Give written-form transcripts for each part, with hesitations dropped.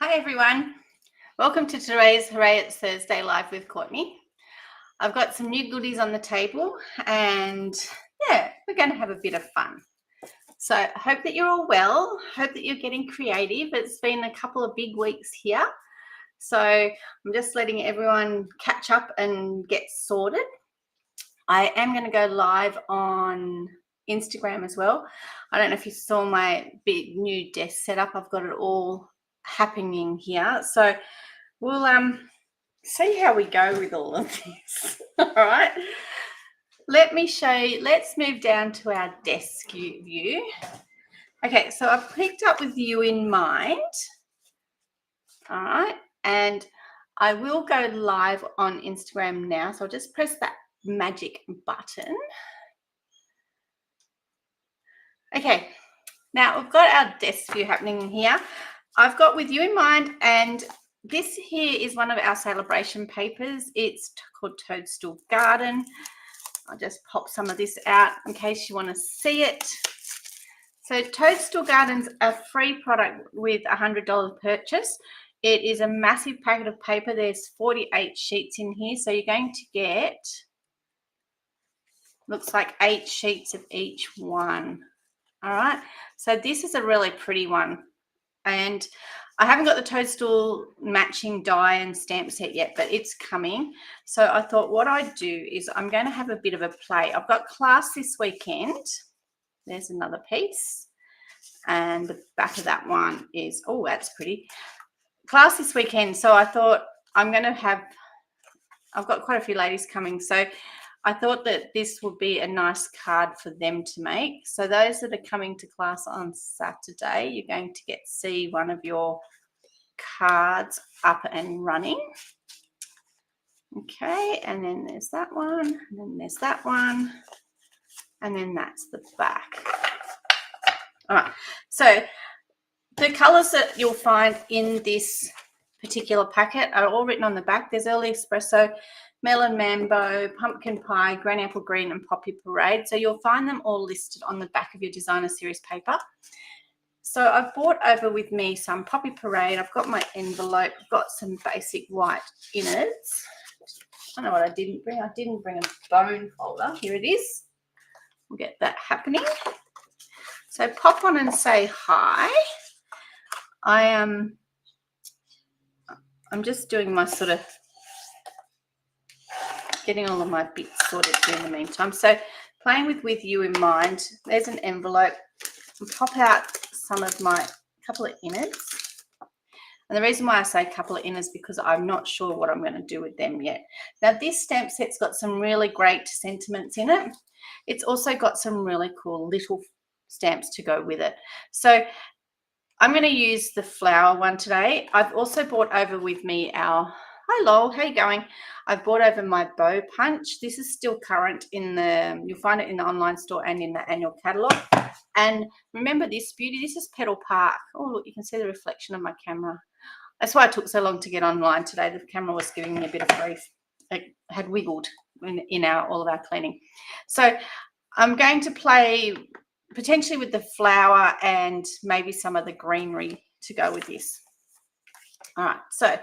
Hi everyone, welcome to today's Hooray It's Thursday live with Courtney. I've got some new goodies on the table and we're going to have a bit of fun. So I hope that you're all well, hope that you're getting creative. It's been a couple of big weeks here. So I'm just letting everyone catch up and get sorted. I am going to go live on Instagram as well. I don't know if you saw my big new desk setup. I've got it all happening here. So we'll see how we go with all of this. All right. Let me show you. Let's move down to our desk view. Okay, so I've picked up with you in mind. All right. And I will go live on Instagram now. So I'll just press that magic button. Okay, now we've got our desk view happening here. I've got with you in mind, and this here is one of our celebration papers. It's called Toadstool Garden. I'll just pop some of this out in case you want to see it. So Toadstool Garden's a free product with a $100 purchase. It is a massive packet of paper. There's 48 sheets in here, so you're going to get, looks like 8 sheets of each one. All right, so this is a really pretty one. And I haven't got the Toadstool matching die and stamp set yet, but it's coming. So I thought what I'd do is I'm going to have a bit of a play. I've got class this weekend. There's another piece. And the back of that one is, oh, that's pretty. Class this weekend. So I thought I've got quite a few ladies coming. So I thought that this would be a nice card for them to make. So those that are coming to class on Saturday, you're going to see one of your cards up and running. Okay, and then there's that one, and then there's that one, and then that's the back. All right, so the colours that you'll find in this particular packet are all written on the back. There's Early Espresso, Melon Mambo, Pumpkin Pie, Granny Apple Green, and Poppy Parade. So you'll find them all listed on the back of your designer series paper. So I've brought over with me some Poppy Parade. I've got my envelope. I've got some basic white innards. I don't know what I didn't bring. I didn't bring a bone folder. Here it is. We'll get that happening. So pop on and say hi. I'm just doing my sort of getting all of my bits sorted here in the meantime. So playing with you in mind, there's an envelope. I'll pop out some of my couple of innards. And the reason why I say couple of innards because I'm not sure what I'm going to do with them yet. Now this stamp set's got some really great sentiments in it. It's also got some really cool little stamps to go with it. So I'm going to use the flower one today. I've also brought over with me our, hi Lol, how you going? I've brought over my bow punch. This is still current in the, you'll find it in the online store and in the annual catalogue. And remember this beauty, this is Petal Park. Oh, look, you can see the reflection of my camera. That's why it took so long to get online today. The camera was giving me a bit of grief. It had wiggled in all of our cleaning. So I'm going to play potentially with the flower and maybe some of the greenery to go with this. All right, so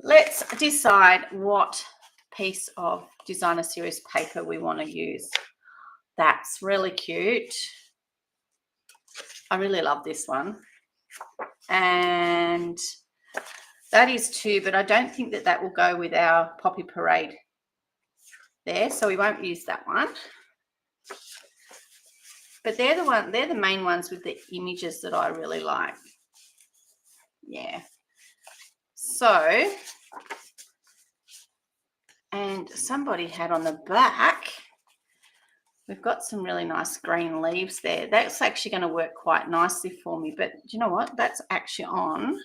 let's decide what piece of designer series paper we want to use. That's really cute. I really love this one. And that is too, but I don't think that that will go with our Poppy Parade there, so we won't use that one. But they're the main ones with the images that I really like. Yeah. So, and somebody had on the back, we've got some really nice green leaves there. That's actually going to work quite nicely for me. But do you know what? That's actually on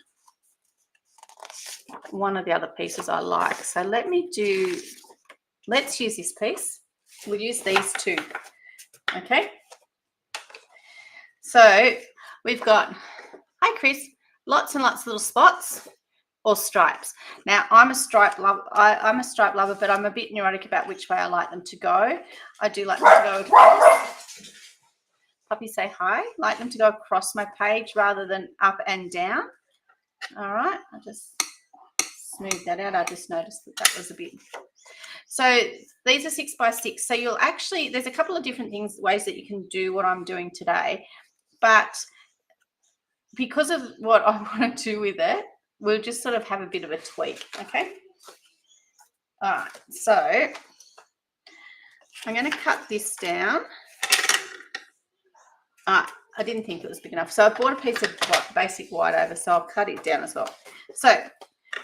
one of the other pieces I like. So let's use this piece. We'll use these two. Okay. So we've got, hi Chris, lots and lots of little spots or stripes. Now I'm a stripe lover. I'm a stripe lover, but I'm a bit neurotic about which way I like them to go. I do like them to go across. Poppy, say hi. Like them to go across my page rather than up and down. All right, I just smooth that out. I just noticed that that was a bit. So these are 6 by 6. So you'll actually, there's a couple of different ways that you can do what I'm doing today, but because of what I want to do with it, we'll just sort of have a bit of a tweak. Okay. All right. So I'm going to cut this down. I didn't think it was big enough. So I bought a piece of basic white over, so I'll cut it down as well. So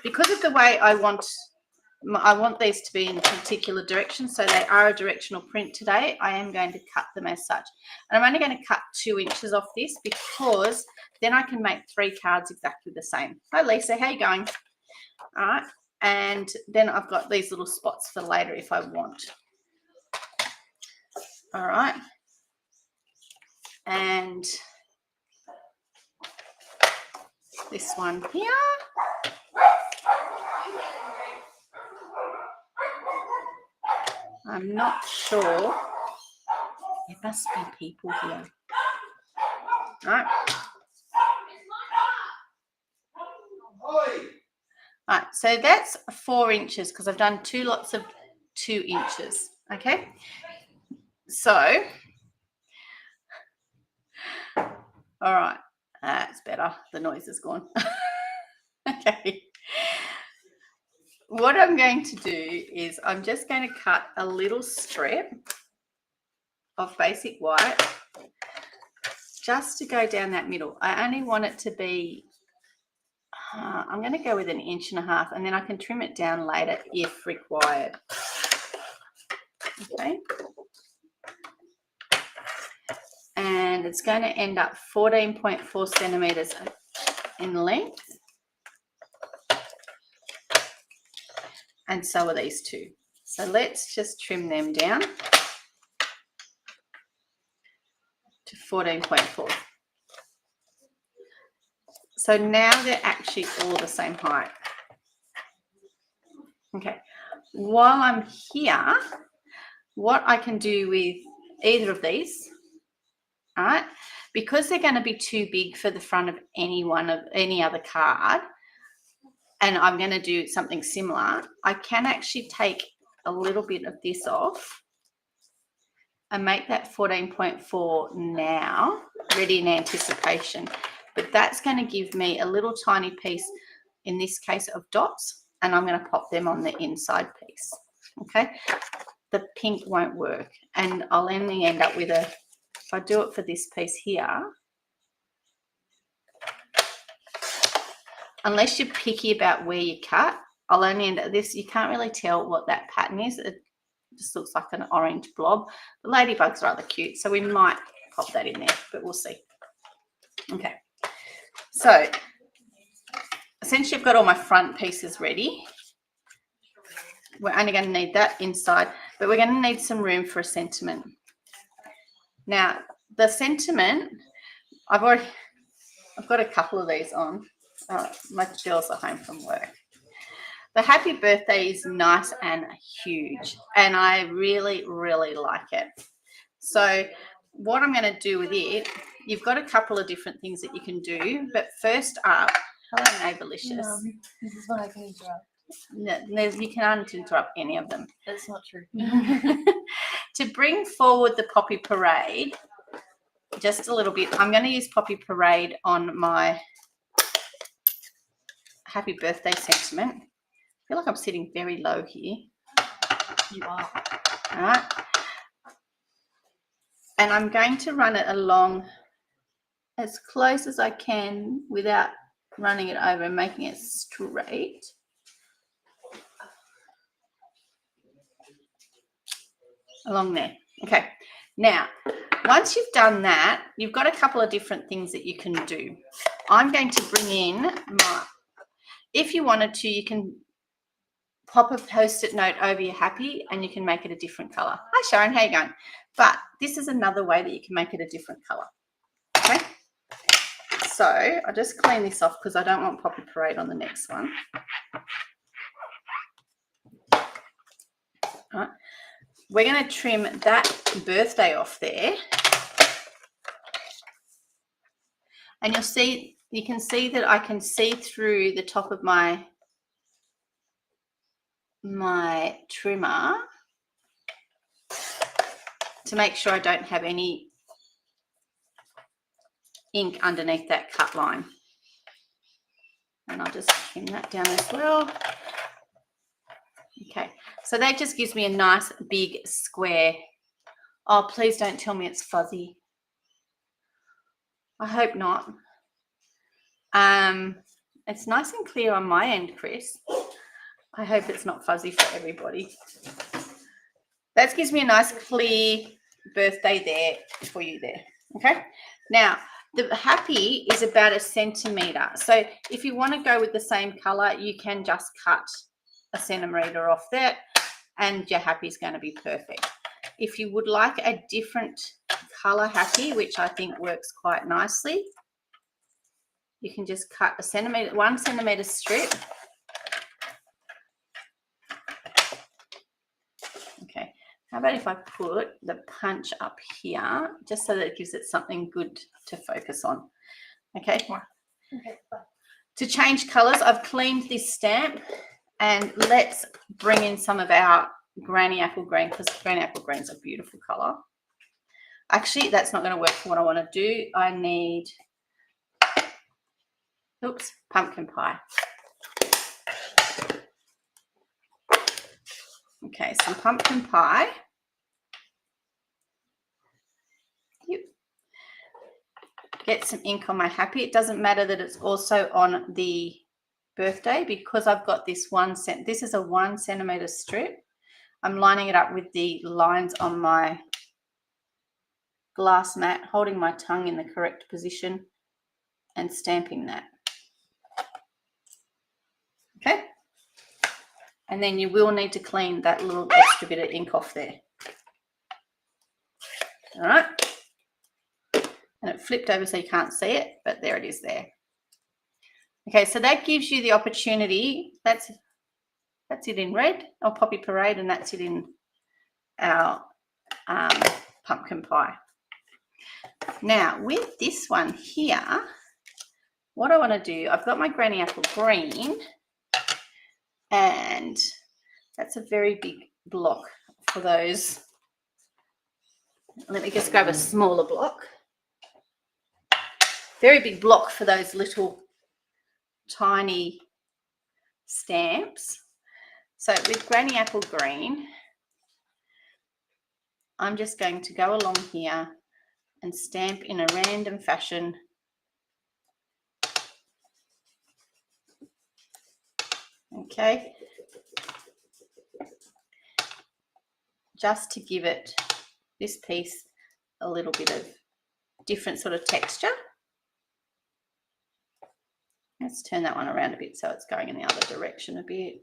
because of the way I want these to be in a particular direction, so they are a directional print today, I am going to cut them as such. And I'm only going to cut 2 inches off this because then I can make 3 cards exactly the same. Hi Lisa, how you going? All right. And then I've got these little spots for later if I want. All right. And this one here. I'm not sure. There must be people here. All right. All right, so that's 4 inches because I've done 2 lots of 2 inches. Okay. So, all right, that's better. The noise is gone. Okay. What I'm going to do is I'm just going to cut a little strip of basic white just to go down that middle. I only want it to be, I'm going to go with 1.5 inches, and then I can trim it down later if required. Okay. And it's going to end up 14.4 centimeters in length. And so are these two. So let's just trim them down to 14.4. So now they're actually all the same height. Okay. While I'm here, what I can do with either of these, all right, because they're going to be too big for the front of any other card, and I'm going to do something similar, I can actually take a little bit of this off and make that 14.4 now, ready in anticipation. But that's going to give me a little tiny piece, in this case, of dots, and I'm going to pop them on the inside piece. Okay, the pink won't work, and I'll only end up with if I do it for this piece here, unless you're picky about where you cut, I'll only end up this. You can't really tell what that pattern is. It just looks like an orange blob. The ladybug's rather cute, so we might pop that in there, but we'll see. Okay, so essentially I've got all my front pieces ready. We're only going to need that inside, but we're going to need some room for a sentiment. Now, the sentiment, I've got a couple of these on. My girls are home from work. The happy birthday is nice and huge, and I really, really like it. So what I'm going to do with it, you've got a couple of different things that you can do, but first up, hello Neighbourlicious. This is what I can interrupt. No, you can't interrupt any of them. That's not true. To bring forward the Poppy Parade just a little bit, I'm going to use Poppy Parade on my happy birthday sentiment. I feel like I'm sitting very low here. You are. All right. And I'm going to run it along as close as I can without running it over and making it straight. Along there. Okay. Now, once you've done that, you've got a couple of different things that you can do. I'm going to bring in my, if you wanted to, you can pop a post-it note over your happy and you can make it a different color. Hi Sharon, how you going? But this is another way that you can make it a different color. Okay. So I'll just clean this off because I don't want Poppy Parade on the next one. All right. We're going to trim that birthday off there. And you'll see you can see that I can see through the top of my trimmer to make sure I don't have any ink underneath that cut line. And I'll just trim that down as well. Okay, so that just gives me a nice big square. Oh, please don't tell me it's fuzzy. I hope not. It's nice and clear on my end, Chris. I hope it's not fuzzy for everybody. That gives me a nice clear birthday there for you there. Okay, now the happy is about 1 centimetre. So if you want to go with the same colour, you can just cut 1 centimetre off that and your happy is going to be perfect. If you would like a different colour happy, which I think works quite nicely, you can just cut 1 centimetre strip. Okay, how about if I put the punch up here, just so that it gives it something good to focus on. Okay. Okay, bye. To change colours, I've cleaned this stamp, and let's bring in some of our granny apple green, because granny apple green is a beautiful colour. Actually, that's not going to work for what I want to do. I need, oops, pumpkin pie. Okay, some pumpkin pie. Yep. Get some ink on my happy. It doesn't matter that it's also on the birthday, because I've got this this is a 1 centimetre strip. I'm lining it up with the lines on my glass mat, holding my tongue in the correct position and stamping that. Okay, and then you will need to clean that little extra bit of ink off there. All right, and it flipped over so you can't see it, but there it is there. Okay, so that gives you the opportunity. That's it in red, or Poppy Parade, and that's it in our pumpkin pie. Now with this one here, what I want to do, I've got my granny apple green, and that's a very big block for those. Let me just grab a smaller block. Very big block for those little tiny stamps. So with granny apple green, I'm just going to go along here and stamp in a random fashion. Okay, just to give it, this piece, a little bit of different sort of texture. Let's turn that one around a bit so it's going in the other direction a bit.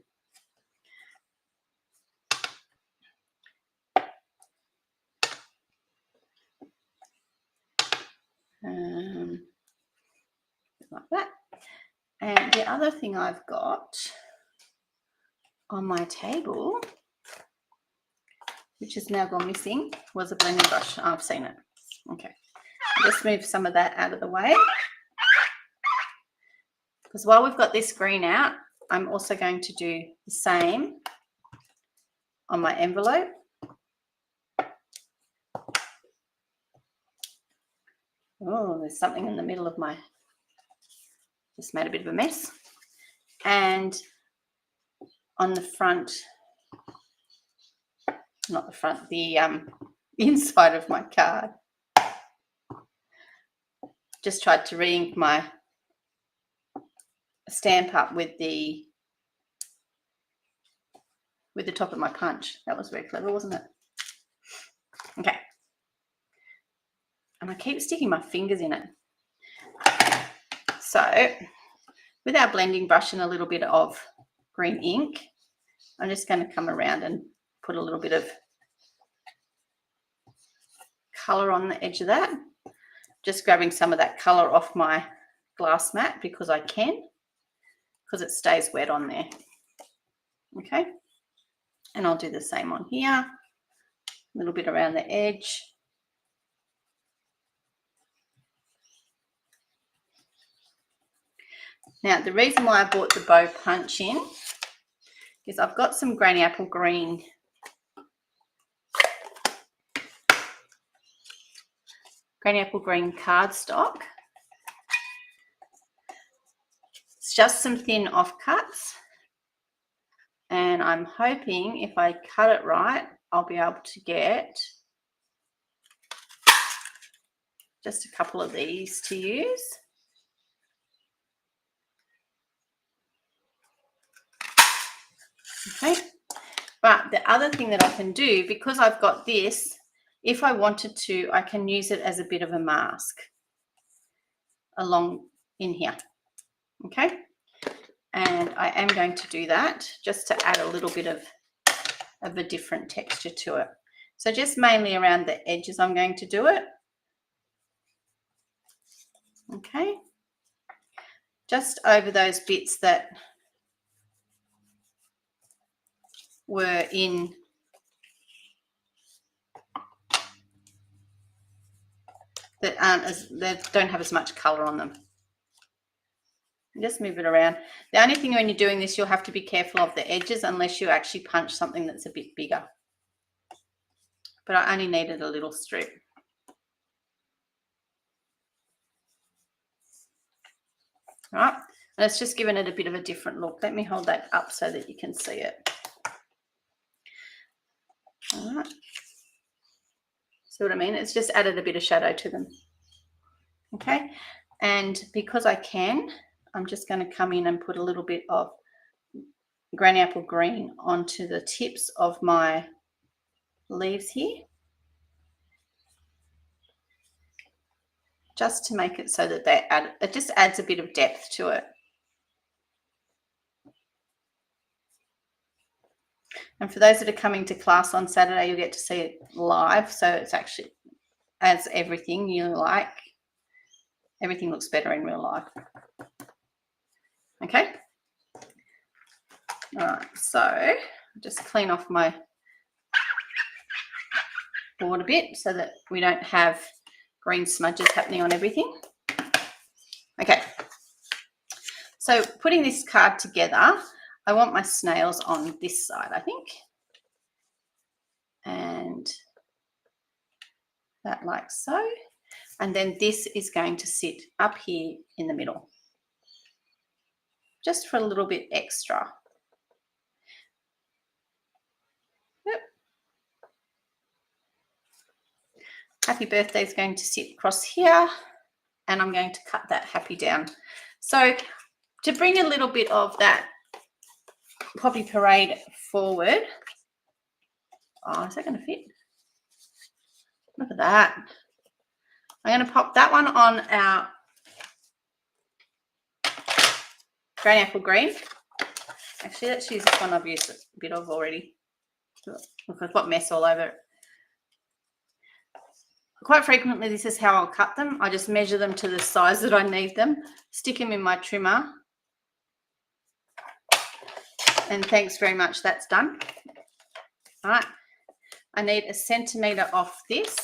Like that. And the other thing I've got on my table, which has now gone missing, was a blending brush. Oh, I've seen it. Okay, let's move some of that out of the way, because while we've got this green out, I'm also going to do the same on my envelope. Oh, there's something in the middle of my, just made a bit of a mess. And on the front, not the front, the inside of my card, just tried to re-ink my stamp up with the top of my punch. That was very clever, wasn't it? Okay. And I keep sticking my fingers in it. So with our blending brush and a little bit of green ink, I'm just going to come around and put a little bit of colour on the edge of that. Just grabbing some of that colour off my glass mat because I can, because it stays wet on there. Okay, and I'll do the same on here, a little bit around the edge. Now, the reason why I bought the bow punch in is I've got some Granny Apple Green cardstock. It's just some thin offcuts, and I'm hoping if I cut it right, I'll be able to get just a couple of these to use. Okay, but the other thing that I can do, because I've got this, if I wanted to, I can use it as a bit of a mask along in here. Okay, and I am going to do that just to add a little bit of a different texture to it. So just mainly around the edges I'm going to do it. Okay, just over those bits that were in that aren't as, that don't have as much color on them. Just move it around. The only thing when you're doing this, you'll have to be careful of the edges unless you actually punch something that's a bit bigger. But I only needed a little strip. All right, and it's just given it a bit of a different look. Let me hold that up so that you can see it. All right. See what I mean? It's just added a bit of shadow to them. Okay, and because I can, I'm just going to come in and put a little bit of Granny Apple Green onto the tips of my leaves here, just to make it so that it just adds a bit of depth to it. And for those that are coming to class on Saturday, you'll get to see it live. So it's actually adds everything you like. Everything looks better in real life. Okay. All right. So just clean off my board a bit so that we don't have green smudges happening on everything. Okay. So putting this card together, I want my snails on this side, I think. And that like so. And then this is going to sit up here in the middle, just for a little bit extra. Yep. Happy birthday is going to sit across here, and I'm going to cut that happy down. So to bring a little bit of that Poppy Parade forward. Oh, is that going to fit? Look at that. I'm going to pop that one on our Granny Apple Green. Actually, let's use this one I've used a bit of already. Look, I've got mess all over it. Quite frequently, this is how I'll cut them. I just measure them to the size that I need them, stick them in my trimmer, and thanks very much, that's done. All right, I need 1 centimetre off this,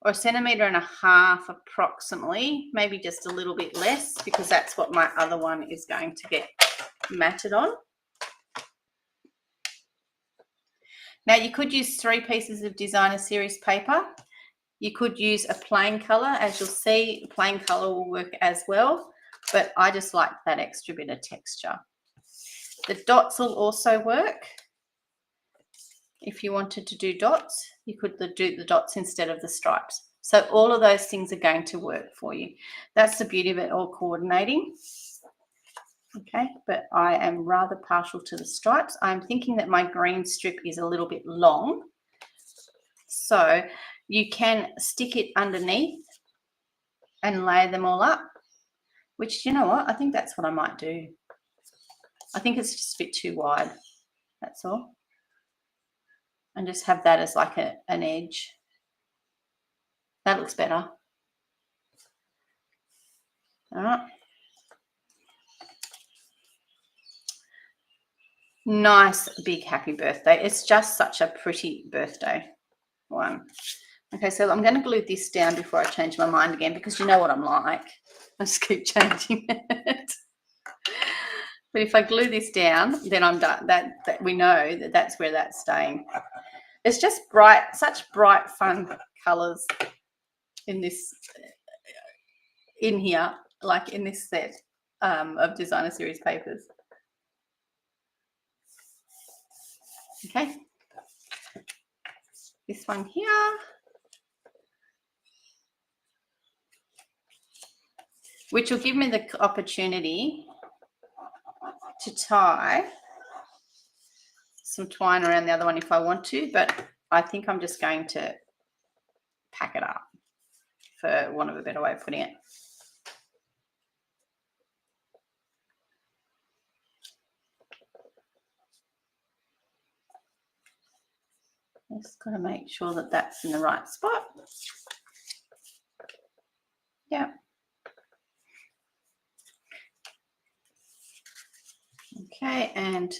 or 1.5 centimetres approximately, maybe just a little bit less, because that's what my other one is going to get matted on. Now you could use 3 pieces of designer series paper. You could use a plain colour. As you'll see, plain colour will work as well, but I just like that extra bit of texture. The dots will also work. If you wanted to do dots, you could do the dots instead of the stripes. So all of those things are going to work for you. That's the beauty of it all coordinating. Okay, but I am rather partial to the stripes. I'm thinking that my green strip is a little bit long. So you can stick it underneath and layer them all up, which, you know what, I think that's what I might do. I think it's just a bit too wide, that's all. And just have that as like an edge. That looks better. All right. Nice big happy birthday. It's just such a pretty birthday one. Okay, so I'm going to glue this down before I change my mind again, because you know what I'm like. I just keep changing it. But if I glue this down, then I'm done. That we know that that's where that's staying. It's just bright, such bright, fun colours in this, in here, like in this set of designer series papers. Okay, this one here, which will give me the opportunity to tie some twine around the other one if I want to, but I think I'm just going to pack it up, for want of a better way of putting it. Just got to make sure that that's in the right spot. Yeah. Okay, and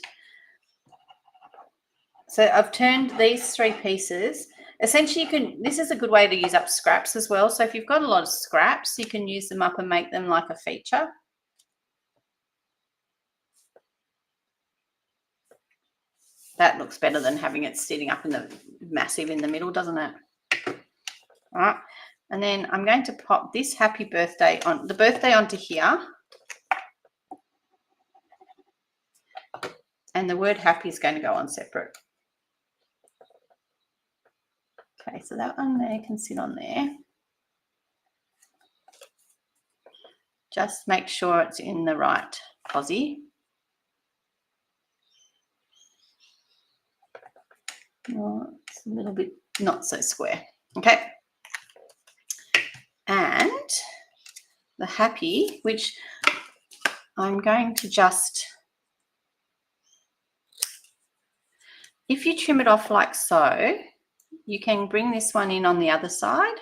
so I've turned these 3 pieces. Essentially, you can, this is a good way to use up scraps as well. So if you've got a lot of scraps, you can use them up and make them like a feature. That looks better than having it sitting up in the massive in the middle, doesn't it? All right. And then I'm going to pop this happy birthday on the birthday onto here. And the word happy is going to go on separate. Okay, so that one there can sit on there. Just make sure it's in the right posie. Oh, it's a little bit not so square. Okay. And the happy, which I'm going to just, if you trim it off like so, you can bring this one in on the other side.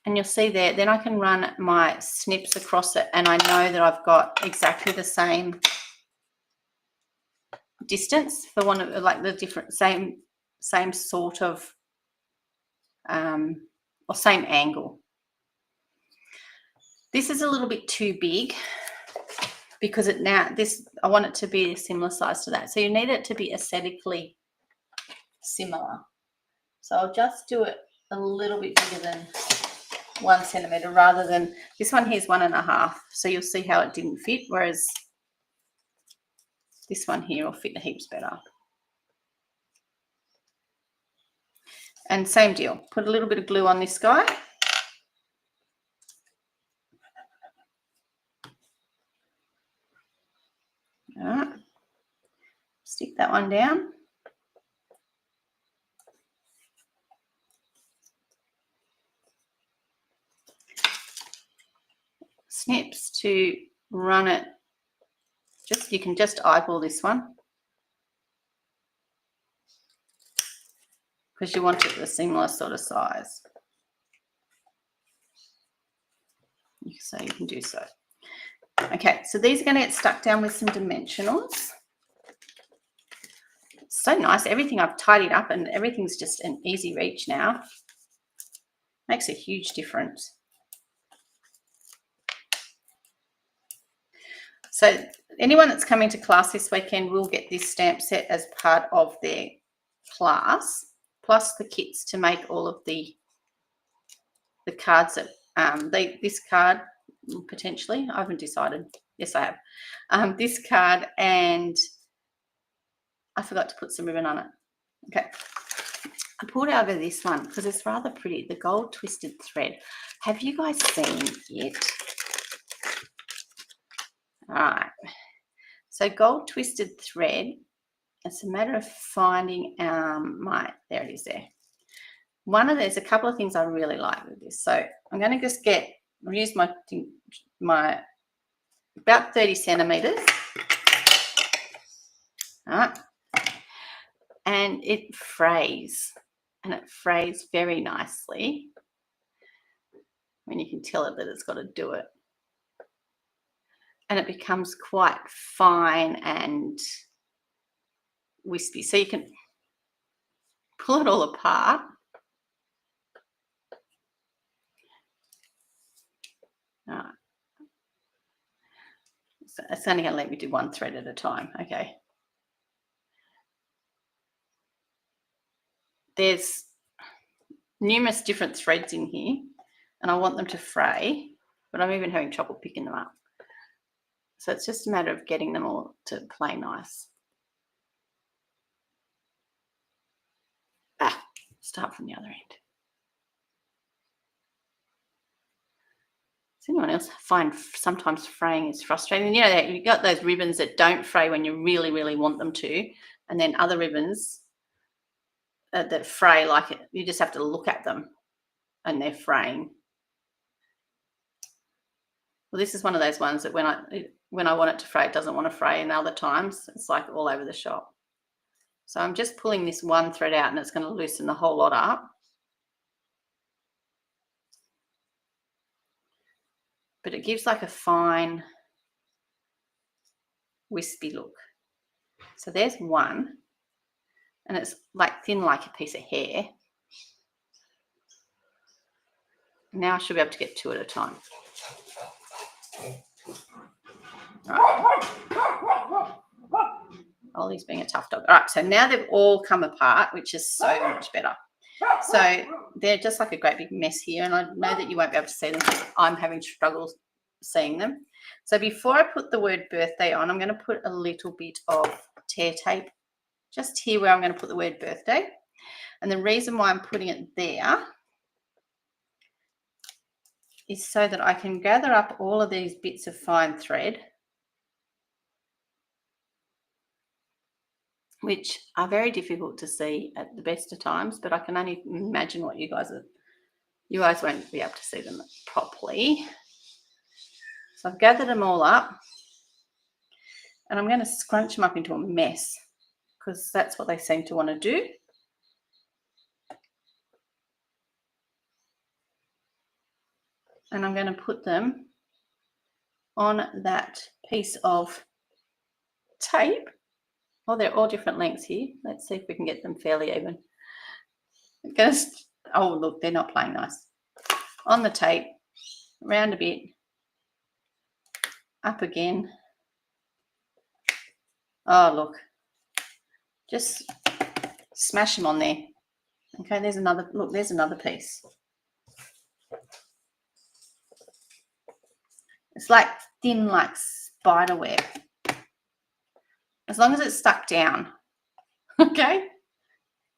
And you'll see there, then I can run my snips across it and I know that I've got exactly the same distance for one of like the different same sort of or same angle. This is a little bit too big because it now this I want it to be a similar size to that. So you need it to be aesthetically similar. So I'll just do it a little bit bigger than 1 centimeter rather than this one here is 1.5. So you'll see how it didn't fit, whereas this one here will fit heaps better. And same deal, put a little bit of glue on this guy. All right, stick that one down. Snips to run it, just you can just eyeball this one because you want it a similar sort of size. So you can do so. Okay, so these are going to get stuck down with some dimensionals. It's so nice. Everything I've tidied up and everything's just an easy reach now. Makes a huge difference. So anyone that's coming to class this weekend will get this stamp set as part of their class, plus the kits to make all of the cards that this card potentially, I haven't decided. Yes, I have. This card, and I forgot to put some ribbon on it. Okay. I pulled out of this one because it's rather pretty. The gold twisted thread. Have you guys seen it? All right. So gold twisted thread. It's a matter of finding there it is there. There's a couple of things I really like with this. So I'm going to just use my about 30 centimeters. All right. And it frays. And it frays very nicely. I mean, you can tell it that it's got to do it. And it becomes quite fine and wispy. So you can pull it all apart. All right. So it's only going to let me do one thread at a time. Okay. There's numerous different threads in here, and I want them to fray, but I'm even having trouble picking them up. So it's just a matter of getting them all to play nice. Start from the other end. Does anyone else find sometimes fraying is frustrating? You know, you've got those ribbons that don't fray when you really, really want them to, and then other ribbons that fray, like you just have to look at them and they're fraying. Well, this is one of those ones that when I want it to fray, it doesn't want to fray, and other times it's like all over the shop. So I'm just pulling this one thread out, and it's going to loosen the whole lot up. But it gives like a fine, wispy look. So there's one, and it's like thin like a piece of hair. Now I should be able to get two at a time. Right. Ollie's being a tough dog. All right, so now they've all come apart, which is so much better. So they're just like a great big mess here, and I know that you won't be able to see them because I'm having struggles seeing them. So before I put the word birthday on, I'm going to put a little bit of tear tape just here where I'm going to put the word birthday. And the reason why I'm putting it there is so that I can gather up all of these bits of fine thread, which are very difficult to see at the best of times, but I can only imagine what you guys won't be able to see them properly. So I've gathered them all up, and I'm going to scrunch them up into a mess because that's what they seem to want to do. And I'm going to put them on that piece of tape. Oh, they're all different lengths here. Let's see if we can get them fairly even. Oh, look, they're not playing nice. On the tape, round a bit, up again. Oh, look. Just smash them on there. Okay, there's another, look, there's another piece. It's like thin, like spider web. As long as it's stuck down, okay?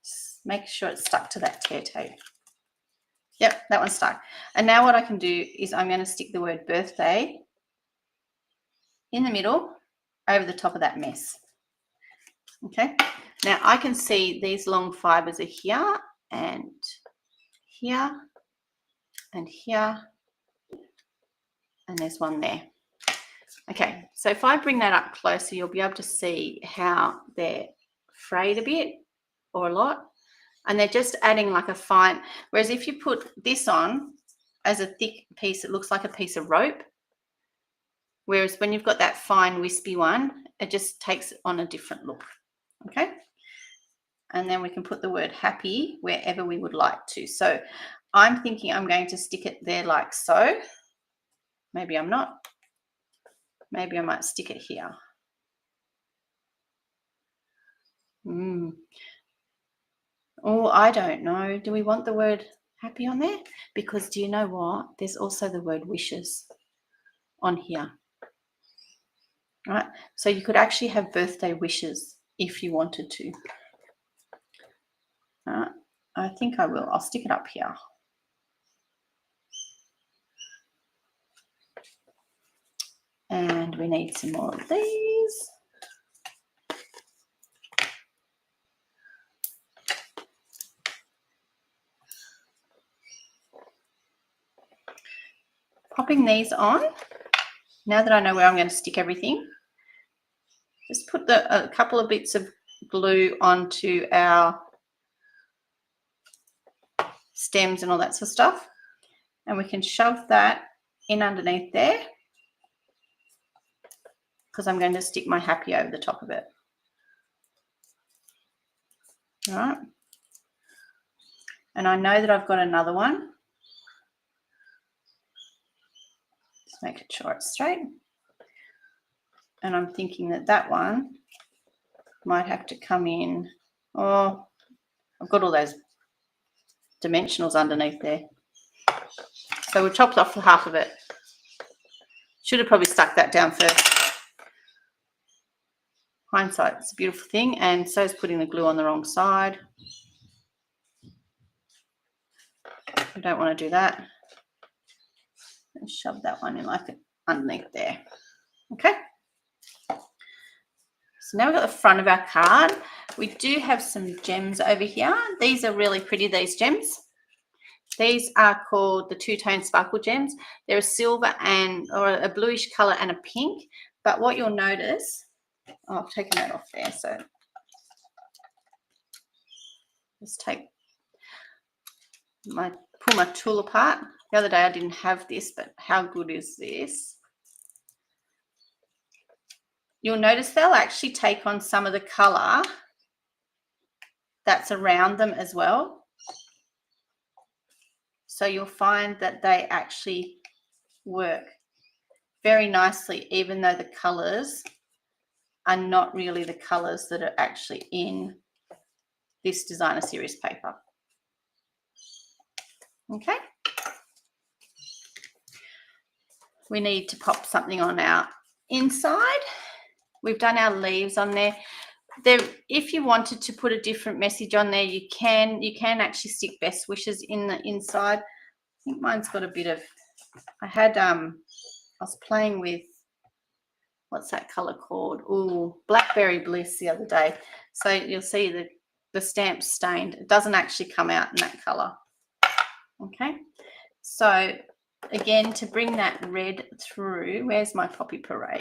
Just make sure it's stuck to that tear tape. Yep, that one's stuck. And now what I can do is I'm going to stick the word birthday in the middle over the top of that mess. Okay, now I can see these long fibers are here and here and here, and there's one there. Okay, so if I bring that up closer, you'll be able to see how they're frayed a bit or a lot, and they're just adding like a fine, whereas if you put this on as a thick piece, it looks like a piece of rope, whereas when you've got that fine wispy one, it just takes on a different look. Okay, and then we can put the word happy wherever we would like to. So I'm thinking I'm going to stick it there like so. Maybe I'm not. Maybe I might stick it here. Oh, I don't know. Do we want the word happy on there? Because do you know what? There's also the word wishes on here. Right? So you could actually have birthday wishes if you wanted to. I think I will. I'll stick it up here. And we need some more of these. Popping these on. Now that I know where I'm going to stick everything, just put a couple of bits of glue onto our stems and all that sort of stuff. And we can shove that in underneath there because I'm going to stick my happy over the top of it. All right. And I know that I've got another one. Just making sure it's straight. And I'm thinking that that one might have to come in. Oh, I've got all those dimensionals underneath there. So we chopped off half of it. Should have probably stuck that down first. Hindsight, it's a beautiful thing, and so is putting the glue on the wrong side. We don't want to do that. And shove that one in like underneath there. Okay. So now we've got the front of our card. We do have some gems over here. These are really pretty, these gems. These are called the two-tone sparkle gems. They're a silver or a bluish color and a pink. But what you'll notice, I've taken that off there. So let's pull my tool apart. The other day I didn't have this, but how good is this? You'll notice they'll actually take on some of the color that's around them as well. So you'll find that they actually work very nicely, even though the colors are not really the colors that are actually in this designer series paper. Okay. We need to pop something on our inside. We've done our leaves on there. If you wanted to put a different message on there, you can actually stick best wishes in the inside. I think mine's got a bit of, I was playing with, what's that color called? Ooh, Blackberry Bliss the other day. So you'll see the stamp's stained. It doesn't actually come out in that color. Okay. So again, to bring that red through, where's my Poppy Parade?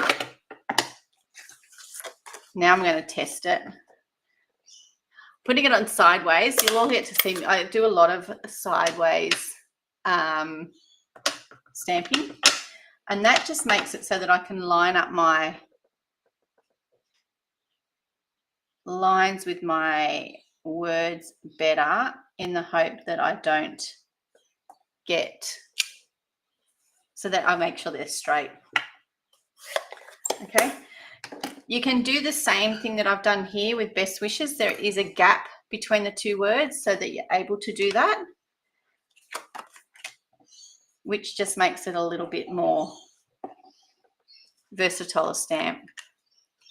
Now I'm going to test it. Putting it on sideways, you'll all get to see me. I do a lot of sideways stamping, and that just makes it so that I can line up my lines with my words better, in the hope that I don't get, so that I make sure they're straight. Okay. You can do the same thing that I've done here with best wishes. There is a gap between the two words so that you're able to do that, which just makes it a little bit more versatile stamp.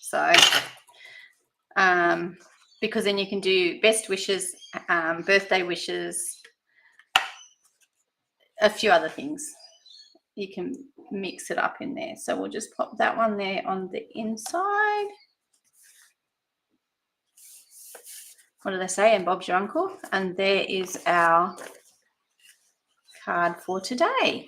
So, because then you can do best wishes, birthday wishes, a few other things. You can mix it up in there. So we'll just pop that one there on the inside. What do they say? And Bob's your uncle. And there is our card for today.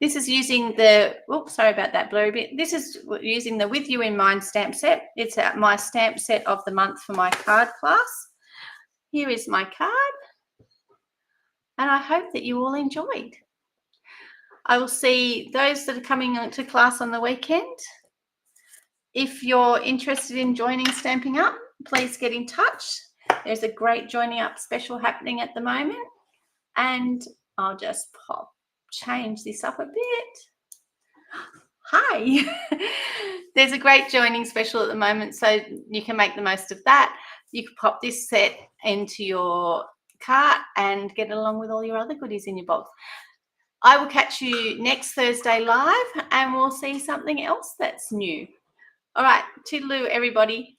This is using the, oops, sorry about that blurry bit. This is using the With You in Mind stamp set. It's my stamp set of the month for my card class. Here is my card. And I hope that you all enjoyed. I will see those that are coming to class on the weekend. If you're interested in joining Stamping Up, please get in touch. There's a great joining up special happening at the moment. And I'll just change this up a bit. Hi. There's a great joining special at the moment, so you can make the most of that. You can pop this set into your cart and get along with all your other goodies in your box. I will catch you next Thursday live, and we'll see something else that's new. All right, toodaloo, everybody.